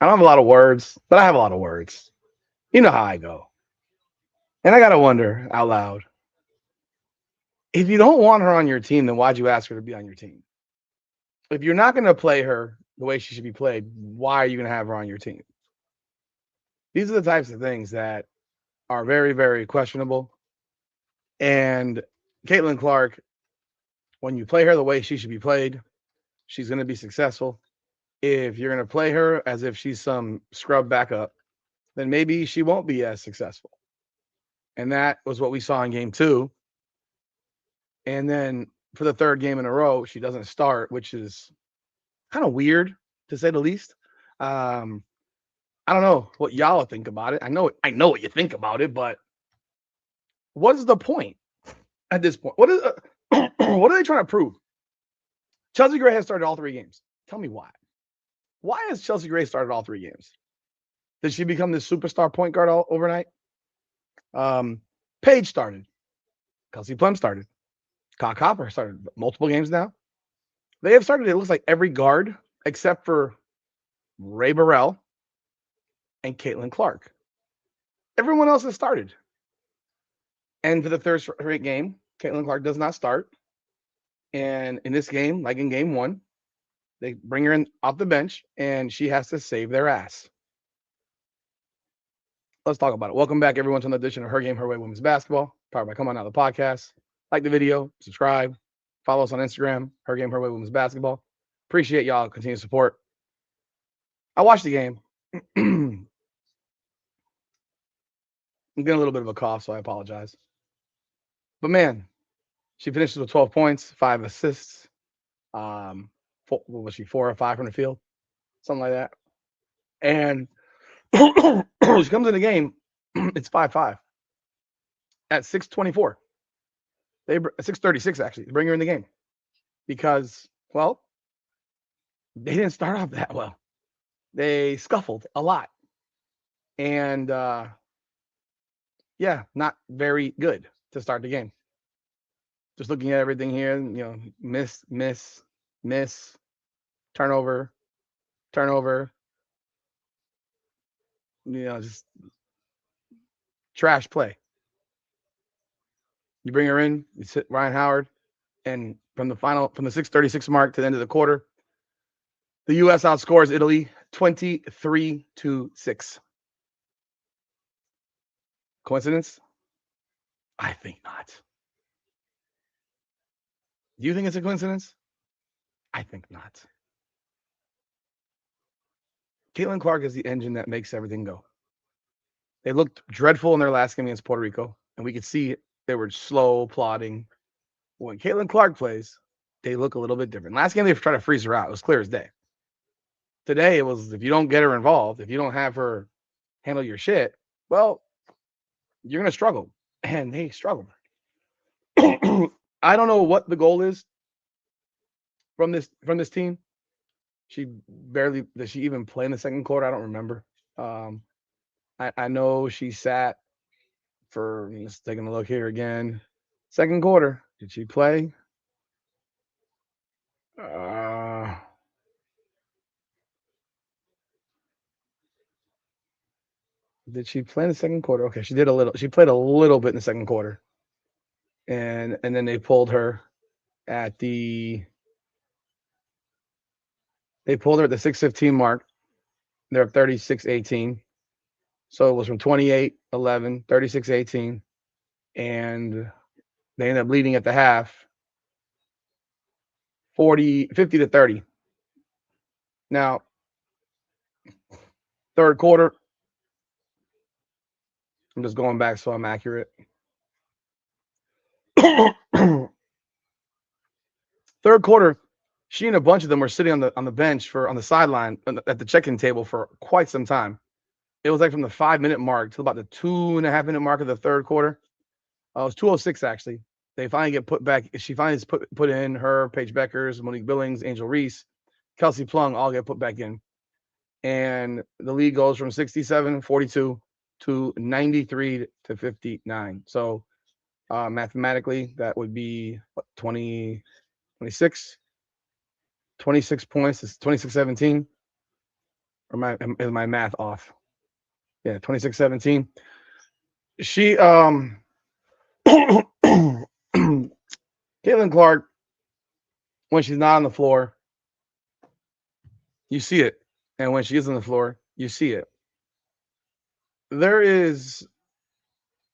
I don't have a lot of words, but I have a lot of words. You know how I go. And I got to wonder out loud, if you don't want her on your team, then why'd you ask her to be on your team? If you're not going to play her the way she should be played, why are you going to have her on your team? These are the types of things that are very, very questionable. And Caitlin Clark, when you play her the way she should be played, she's going to be successful. If you're going to play her as if she's some scrub backup, then maybe she won't be as successful. And that was what we saw in game two. And then for the third game in a row, she doesn't start, which is kind of weird to say the least. Um, I don't know what y'all think about it. I know what you think about it, but what is the point at this point? What is what are they trying to prove? Chelsea Gray has started all three games. Tell me why. Why has Chelsea Gray started all three games? Did she become this superstar point guard overnight? Paige started. Kelsey Plum started. Kyle Copper started multiple games now. They have started, it looks like, every guard except for Ray Burrell and Caitlin Clark. Everyone else has started. And for the third straight game, Caitlin Clark does not start. And in this game, like in game one, they bring her in off the bench and she has to save their ass. Let's talk about it. Welcome back, everyone, to another edition of Her Game, Her Way Women's Basketball, powered by Come On Now, the podcast. Like the video, subscribe, follow us on Instagram, Her Game, Her Way Women's Basketball. Appreciate y'all continued support. I watched the game. I'm getting a little bit of a cough, so I apologize. But man, she finishes with 12 points, 5 assists. What was she, 4 or 5 from the field? Something like that. And she comes in the game, it's 5-5 at 6:24. They 6:36 actually. They bring her in the game because, well, they didn't start off that well. They scuffled a lot, and yeah, not very good to start the game. Just looking at everything here, miss, turnover, turnover. Just trash play. You bring her in, you sit Ryan Howard, and from the 6:36 mark to the end of the quarter, the U.S. outscores Italy 23-6. Coincidence? I think not. Do you think it's a coincidence? I think not. Caitlin Clark is the engine that makes everything go. They looked dreadful in their last game against Puerto Rico, and we could see they were slow, plodding. When Caitlin Clark plays, they look a little bit different. Last game, they tried to freeze her out. It was clear as day. Today, it was if you don't get her involved, if you don't have her handle your shit, well, you're going to struggle. And they struggled. I don't know what the goal is from this team. Does she even play in the second quarter? I don't remember. I know she sat for, just taking a look here again. Second quarter, did she play? Did she play in the second quarter? Okay, she did a little. She played a little bit in the second quarter, and then they pulled her at the. They pulled her at the 6:15 mark. They're up 36-18. So it was from 28-11, 36-18, and they ended up leading at the half 50-30. Now, third quarter, I'm just going back so I'm accurate. Third quarter, she and a bunch of them were sitting on the bench on the sideline at the check-in table for quite some time. It was like from the 5-minute mark to about the 2.5-minute mark of the third quarter. It was 2:06 actually. They finally get put back. She finally is put in. Her, Paige Beckers, Monique Billings, Angel Reese, Kelsey Plum all get put back in. And the lead goes from 67-42 to 93-59. So mathematically, that would be 26 points. It's 26-17. Or is my math off? Yeah, 26-17. She Caitlin Clark, when she's not on the floor, you see it. And when she is on the floor, you see it. There is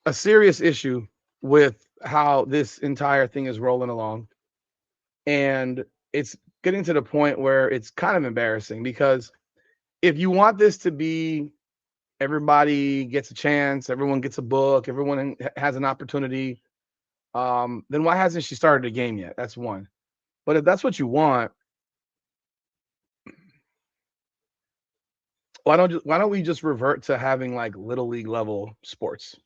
a serious issue with how this entire thing is rolling along. And it's getting to the point where it's kind of embarrassing because if you want this to be everybody gets a chance, everyone gets a book, everyone has an opportunity, then why hasn't she started a game yet? That's one. But if that's what you want, why don't we just revert to having like little league level sports?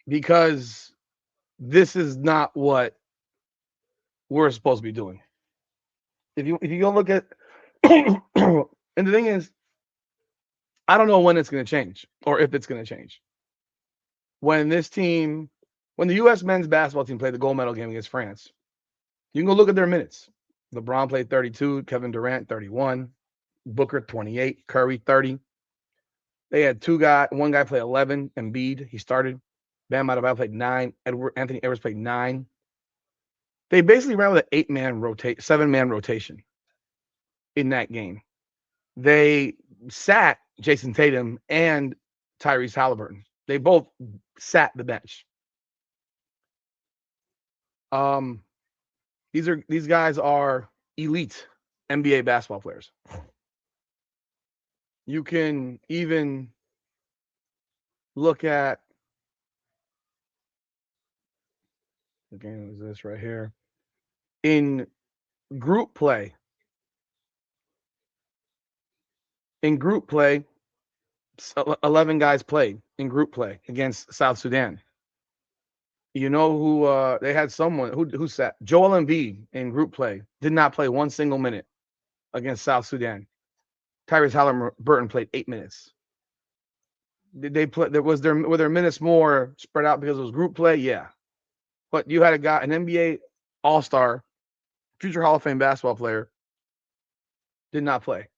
Because this is not what we're supposed to be doing. If you go look at and the thing is, I don't know when it's going to change or if it's going to change. When the U.S. men's basketball team played the gold medal game against France, you can go look at their minutes. LeBron played 32, Kevin Durant 31, Booker 28, Curry 30. They had one guy played 11, Embiid, he started. Bam Adebayo played 9, Anthony Edwards played 9. They basically ran with an 7-man rotation in that game. They sat Jason Tatum and Tyrese Halliburton. They both sat the bench. These guys are elite NBA basketball players. You can even look at the game is this right here. In group play, 11 guys played in group play against South Sudan. You know who they had someone who sat Joel Embiid in group play, did not play one single minute against South Sudan. Tyrese Halliburton played 8 minutes. Did they play? Were their minutes more spread out because it was group play? Yeah, but you had an NBA All-Star, future Hall of Fame basketball player, did not play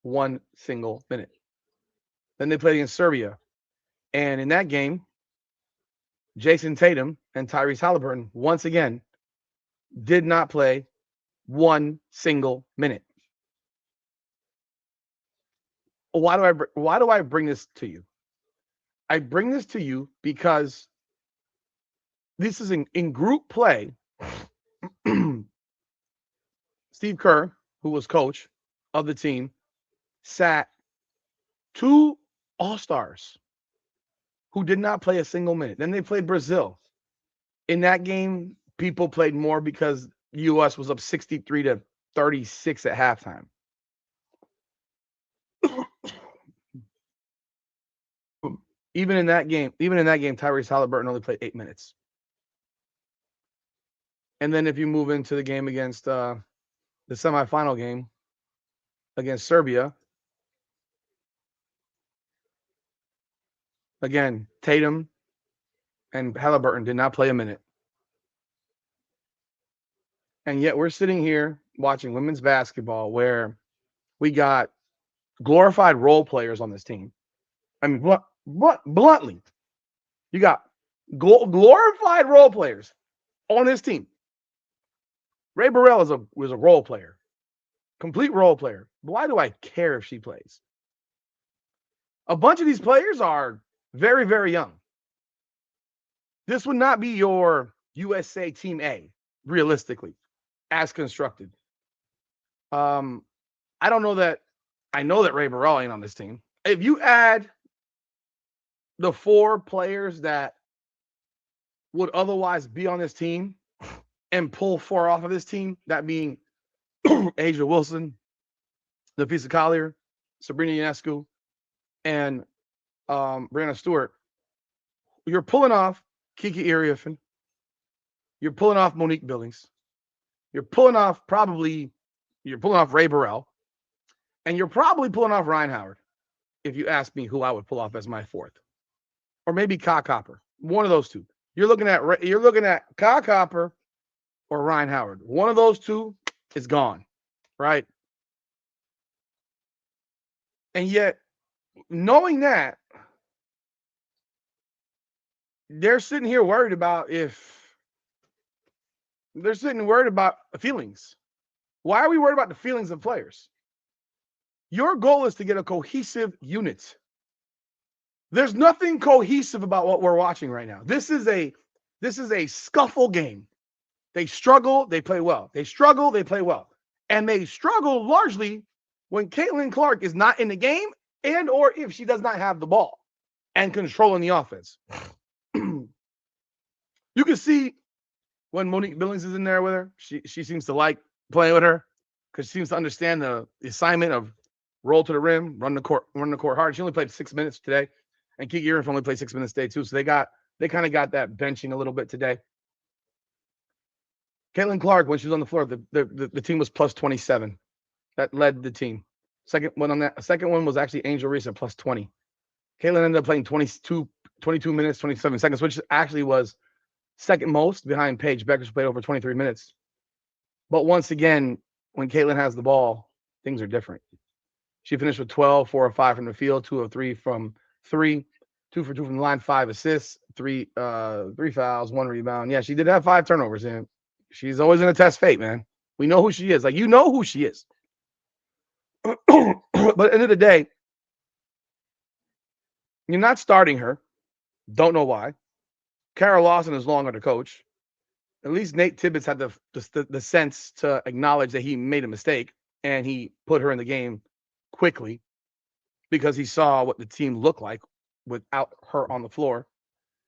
one single minute. Then they played against Serbia, and in that game, Jason Tatum and Tyrese Halliburton once again did not play one single minute. Why do I bring this to you? I bring this to you because this is in group play. Steve Kerr, who was coach of the team, sat 2 All-Stars who did not play a single minute. Then they played Brazil. In that game, people played more because U.S. was up 63-36 at halftime. Even in that game, Tyrese Halliburton only played 8 minutes. And then if you move into the game against the semifinal game against Serbia, again, Tatum and Halliburton did not play a minute. And yet we're sitting here watching women's basketball where we got glorified role players on this team. I mean, bluntly, you got glorified role players on this team. Ray Burrell was a role player, complete role player. Why do I care if she plays? A bunch of these players are very, very young. This would not be your USA Team A, realistically, as constructed. I don't know that. I know that Ray Burrell ain't on this team. If you add the 4 players that would otherwise be on this team and pull 4 off of this team, that being Asia Wilson, Nafisa Collier, Sabrina Ionescu, and Brianna Stewart, you're pulling off Kiki Iriafen. You're pulling off Monique Billings. You're pulling off Ray Burrell. And you're probably pulling off Ryan Howard, if you ask me who I would pull off as my 4th. Or maybe Kyle Copper. One of those two. You're looking at Kyle Copper or Ryan Howard. One of those two is gone, right? And yet, knowing that, they're sitting here worried about feelings. Why are we worried about the feelings of players? Your goal is to get a cohesive unit. There's nothing cohesive about what we're watching right now. This is a scuffle game. They struggle, they play well. They struggle, they play well. And they struggle largely when Caitlin Clark is not in the game and or if she does not have the ball and controlling the offense. You can see when Monique Billings is in there with her, she seems to like playing with her because she seems to understand the assignment of roll to the rim, run the court hard. She only played 6 minutes today, and Kiki Irvin only played 6 minutes today too. So they kind of got that benching a little bit today. Caitlin Clark, when she was on the floor, the team was plus 27. That led the team. Second one was actually Angel Reese at plus 20. Caitlin ended up playing 22 minutes, 27 seconds, which actually was second most behind Paige Becker, who played over 23 minutes. But once again, when Caitlin has the ball, things are different. She finished with 12, 4 or 5 from the field, 2 of 3 from 3, 2 for 2 from the line, 5 assists, 3 fouls, 1 rebound. Yeah, she did have 5 turnovers, and she's always going to test fate, man. We know who she is. Like, you know who she is. But at the end of the day, you're not starting her. Don't know why. Kara Lawson is long under coach. At least Nate Tibbetts had the sense to acknowledge that he made a mistake, and he put her in the game quickly because he saw what the team looked like without her on the floor.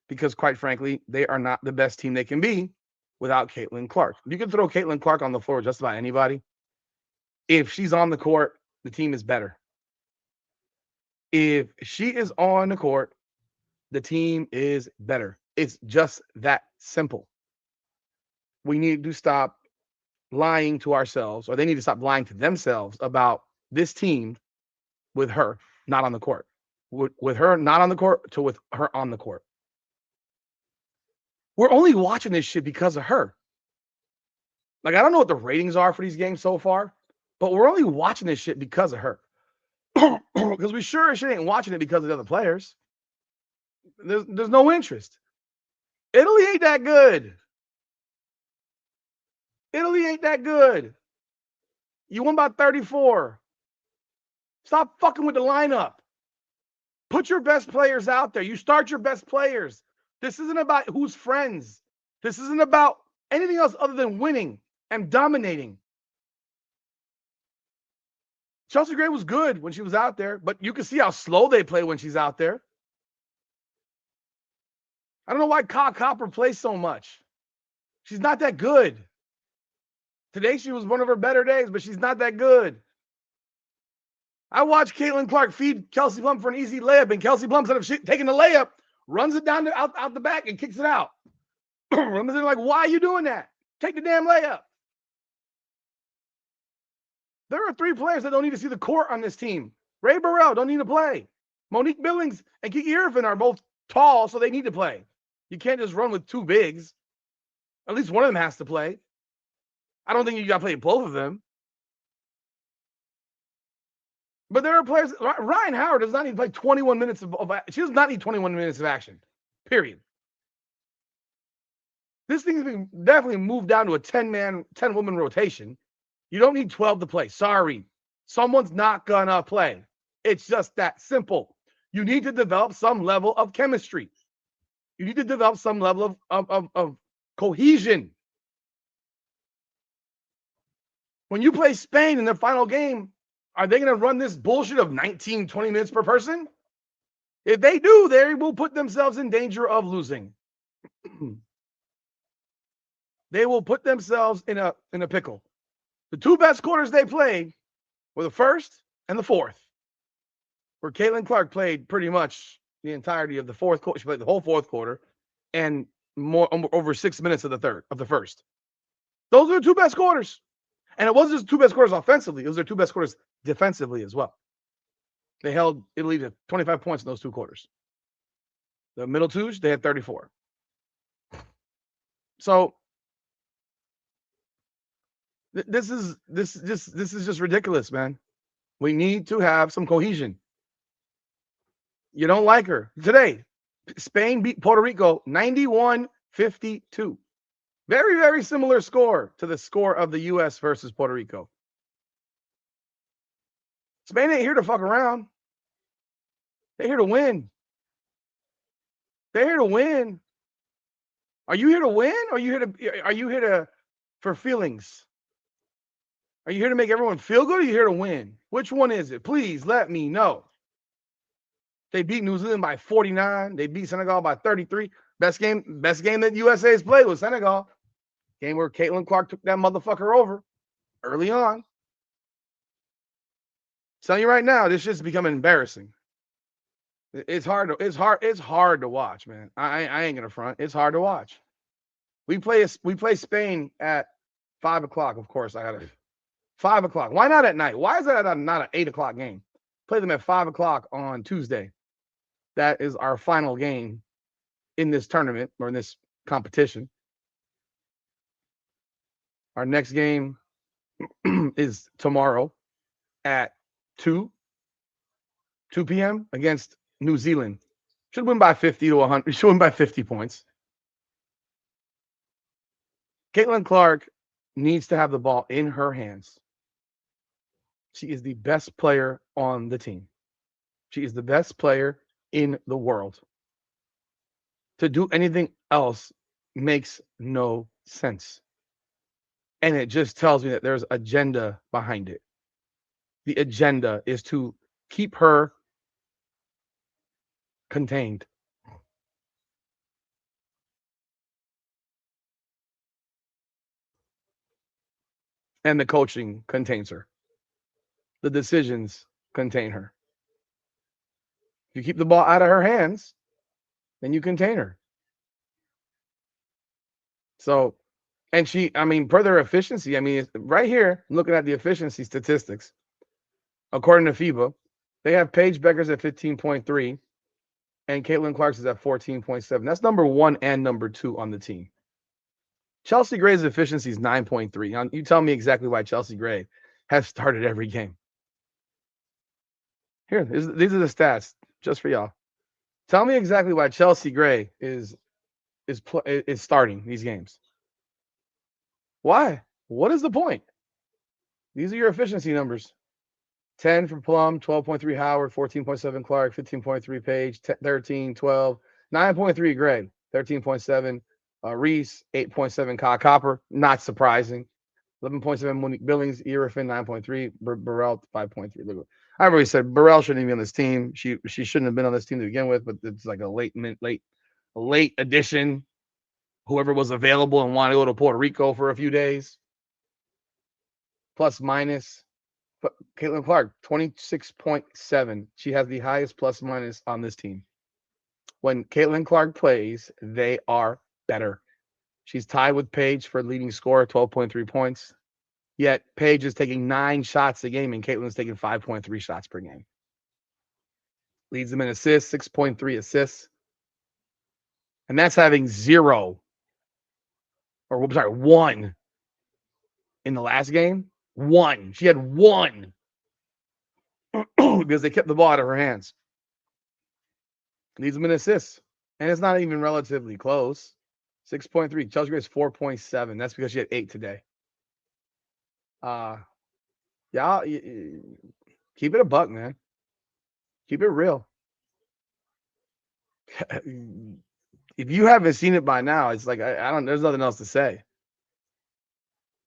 Because quite frankly, they are not the best team they can be without Caitlin Clark. You can throw Caitlin Clark on the floor just about anybody. If she's on the court, the team is better. If she is on the court, the team is better. It's just that simple. We need to stop lying to ourselves, or they need to stop lying to themselves about this team with her not on the court. With her not on the court to with her on the court. We're only watching this shit because of her. Like, I don't know what the ratings are for these games so far, but we're only watching this shit because of her. Because we sure as shit ain't watching it because of the other players. There's no interest. Italy ain't that good. Italy ain't that good. You won by 34. Stop fucking with the lineup. Put your best players out there. You start your best players. This isn't about who's friends. This isn't about anything else other than winning and dominating. Chelsea Gray was good when she was out there, but you can see how slow they play when she's out there. I don't know why Ka Copper plays so much. She's not that good. Today she was one of her better days, but she's not that good. I watched Caitlin Clark feed Kelsey Plum for an easy layup, and Kelsey Plum, instead of taking the layup, runs it down out the back and kicks it out. I'm like, why are you doing that? Take the damn layup. There are 3 players that don't need to see the court on this team. Ray Burrell don't need to play. Monique Billings and Kiki Irvin are both tall, so they need to play. You can't just run with 2 bigs. At least one of them has to play. I don't think you got to play both of them. But there are players. Ryan Howard does not need to play 21 minutes of she does not need 21 minutes of action. Period. This thing's been definitely moved down to a 10-woman rotation. You don't need 12 to play. Sorry. Someone's not gonna play. It's just that simple. You need to develop some level of chemistry. You need to develop some level of cohesion. When you play Spain in their final game, are they going to run this bullshit of 19, 20 minutes per person? If they do, they will put themselves in danger of losing. They will put themselves in a pickle. The 2 best quarters they played were the first and the fourth, where Caitlin Clark played pretty much the entirety of the fourth quarter. She played the whole fourth quarter and over 6 minutes of the first. Those are the 2 best quarters. And it wasn't just 2 best quarters offensively. It was their 2 best quarters defensively as well. They held Italy to 25 points in those 2 quarters. The middle 2s, they had 34. So this is just ridiculous, man. We need to have some cohesion. You don't like her. Today, Spain beat Puerto Rico 91-52. Very, very similar score to the score of the U.S. versus Puerto Rico. Spain ain't here to fuck around. They're here to win. They're here to win. Are you here to win? Or are you here to for feelings? Are you here to make everyone feel good? Or are you here to win? Which one is it? Please let me know. They beat New Zealand by 49. They beat Senegal by 33. Best game that USA's played was Senegal. Game where Caitlin Clark took that motherfucker over early on. Telling you right now, this shit's becoming embarrassing. It's hard to watch, man. I ain't gonna front. It's hard to watch. We play Spain at 5:00. Of course, I gotta 5:00. Why not at night? Why is that not an 8:00 game? Play them at 5:00 on Tuesday. That is our final game in this tournament or in this competition. Our next game is tomorrow at 2 p.m. against New Zealand. Should win by 50 to 100. Should win by 50 points. Caitlin Clark needs to have the ball in her hands. She is the best player on the team. She is the best player in the world. To do anything else makes no sense. And it just tells me that there's agenda behind it. The agenda is to keep her contained. And the coaching contains her. The decisions contain her. If you keep the ball out of her hands, then you contain her. So, and per their efficiency, right here, looking at the efficiency statistics, according to FIBA, they have Paige Beckers at 15.3 and Caitlin Clark is at 14.7. That's number 1 and number 2 on the team. Chelsea Gray's efficiency is 9.3. You tell me exactly why Chelsea Gray has started every game. Here, these are the stats just for y'all. Tell me exactly why Chelsea Gray is starting these games. Why? What is the point? These are your efficiency numbers. 10 for Plum, 12.3 Howard, 14.7 Clark, 15.3 Page, 13, 12, 9.3 Gray, 13.7 Reese, 8.7 Kyle Copper. Not surprising. 11.7 Monique Billings, Irafin, 9.3, Burrell, 5.3. I already said Burrell shouldn't even be on this team. She shouldn't have been on this team to begin with, but it's like a late addition. Whoever was available and wanted to go to Puerto Rico for a few days. Plus minus. But Caitlin Clark, 26.7. She has the highest plus minus on this team. When Caitlin Clark plays, they are better. She's tied with Paige for leading scorer, 12.3 points. Yet Paige is taking 9 shots a game, and Caitlin's taking 5.3 shots per game. Leads them in assists, 6.3 assists. And that's having 1 in the last game. 1. She had 1 because they kept the ball out of her hands. Leads them in assists. And it's not even relatively close. 6.3. Chelsea Gray's 4.7. That's because she had 8 today. Yeah, keep it a buck, man. Keep it real. If you haven't seen it by now, it's like I don't. There's nothing else to say.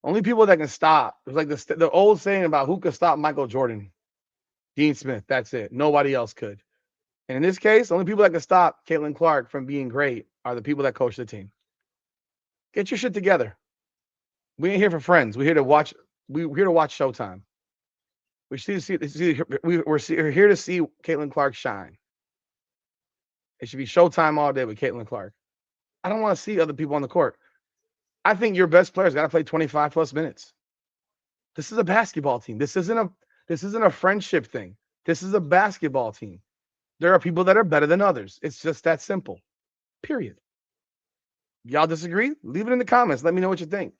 Only people that can stop. It's like the old saying about who could stop Michael Jordan, Dean Smith. That's it. Nobody else could. And in this case, the only people that can stop Caitlin Clark from being great are the people that coach the team. Get your shit together. We ain't here for friends. We're here to watch. We're here to watch Showtime. We're here to see Caitlin Clark shine. It should be Showtime all day with Caitlin Clark. I don't want to see other people on the court. I think your best players got to play 25 plus minutes. This is a basketball team. This isn't a friendship thing. This is a basketball team. There are people that are better than others. It's just that simple. Period. Y'all disagree? Leave it in the comments. Let me know what you think.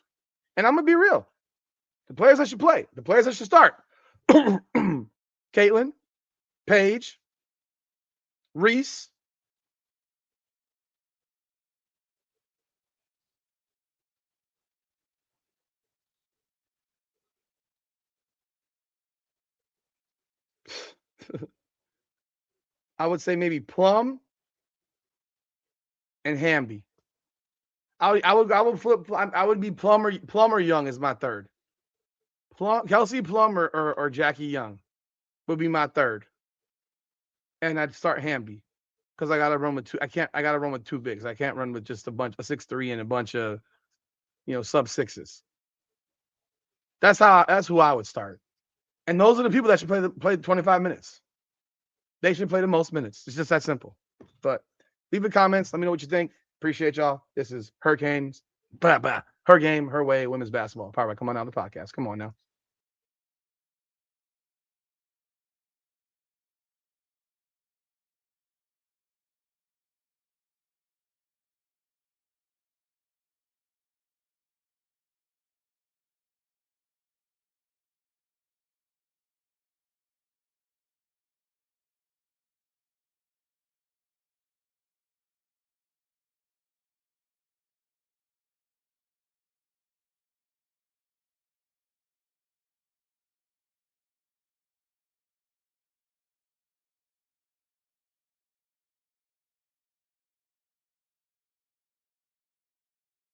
And I'm going to be real. The players that should play, the players that should start Caitlin, Paige, Reese. I would say maybe Plum and Hamby. I would flip. I would be Plum or Young is my third. Kelsey Plum or Jackie Young would be my third, and I'd start Hamby because I gotta run with two. I gotta run with two bigs. I can't run with just a 6'3" and a bunch of sub sixes. That's who I would start. And those are the people that should play 25 minutes. They should play the most minutes. It's just that simple. But leave the comments. Let me know what you think. Appreciate y'all. This is Hurricanes. Her game, her way, women's basketball. Power, come on out the podcast. Come on now.